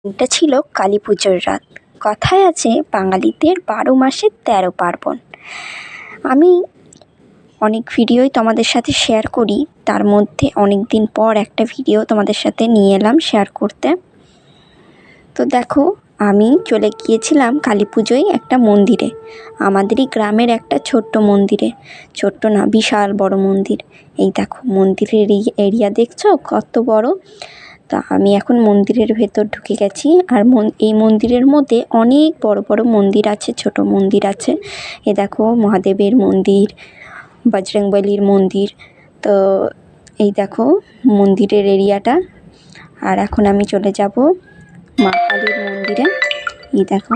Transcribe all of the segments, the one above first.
এটা ছিল কালী পুজোর রাত। কথায় আছে বাঙালিদের ১২ মাসে ১৩ পার্বণ। আমি অনেক ভিডিওই তোমাদের সাথে শেয়ার করি, তার মধ্যে অনেক দিন পর একটা ভিডিও তোমাদের সাথে নিয়ে এলাম শেয়ার করতে। তো দেখো, আমি চলে গিয়েছিলাম কালী পুজোয় একটা মন্দিরে, আমাদেরই গ্রামের একটা ছোট্ট মন্দিরে। ছোট্ট না, বিশাল বড় মন্দির। এই দেখো মন্দিরের এই এরিয়া দেখছো কত বড়। তা আমি এখন মন্দিরের ভেতর ঢুকে গেছি। আর এই মন্দিরের মধ্যে অনেক বড় বড় মন্দির আছে, ছোট মন্দির আছে। এ দেখো মহাদেবের মন্দির, বজরংবলীর মন্দির। তো এই দেখো মন্দিরের এরিয়াটা। আর এখন আমি চলে যাব মা কালীর মন্দিরে। এই দেখো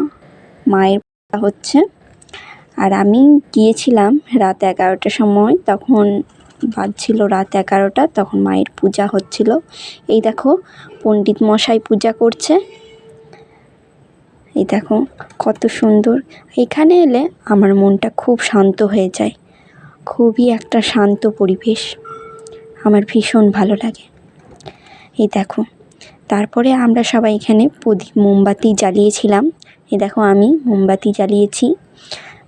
মায়ের পূজা হচ্ছে। আর আমি গিয়েছিলাম রাত 11টার সময়, তখন বাজছিল রাত 11টা, তখন মায়ের পূজা হচ্ছিল। এই দেখো পণ্ডিত মশাই পূজা করছে। এই দেখো কত সুন্দর। এখানে এলে আমার মনটা খুব শান্ত হয়ে যায়, খুবই একটা শান্ত পরিবেশ, আমার ভীষণ ভালো লাগে। এই দেখো তারপরে আমরা সবাই এখানে মোমবাতি জ্বালিয়েছিলাম। এই দেখো আমি মোমবাতি জ্বালিয়েছি,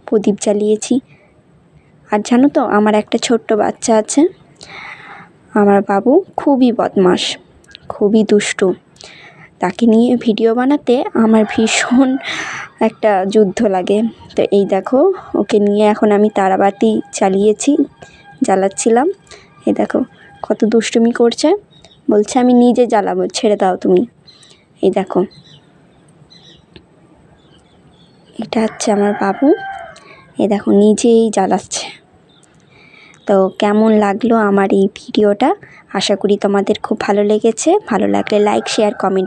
প্রদীপ জ্বালিয়েছি। আর জানো তো, আমার একটা ছোট্ট বাচ্চা আছে, আমার বাবু খুবই বদমাশ, খুবই দুষ্টু। তাকে নিয়ে ভিডিও বানাতে আমার ভীষণ একটা যুদ্ধ লাগে। তো এই দেখো ওকে নিয়ে এখন আমি তারাবাতি জ্বালাচ্ছিলাম। এই দেখো কত দুষ্টুমি করছে, বলছে আমি নিজে জ্বালাবো, ছেড়ে দাও তুমি। এই দেখো এটা হচ্ছে আমার বাবু, এই দেখো নিজেই জ্বালাচ্ছে। তো কেমন লাগলো আমার এই ভিডিওটা? আশা করি তোমাদের খুব ভালো লেগেছে। ভালো লাগলে লাইক, শেয়ার, কমেন্ট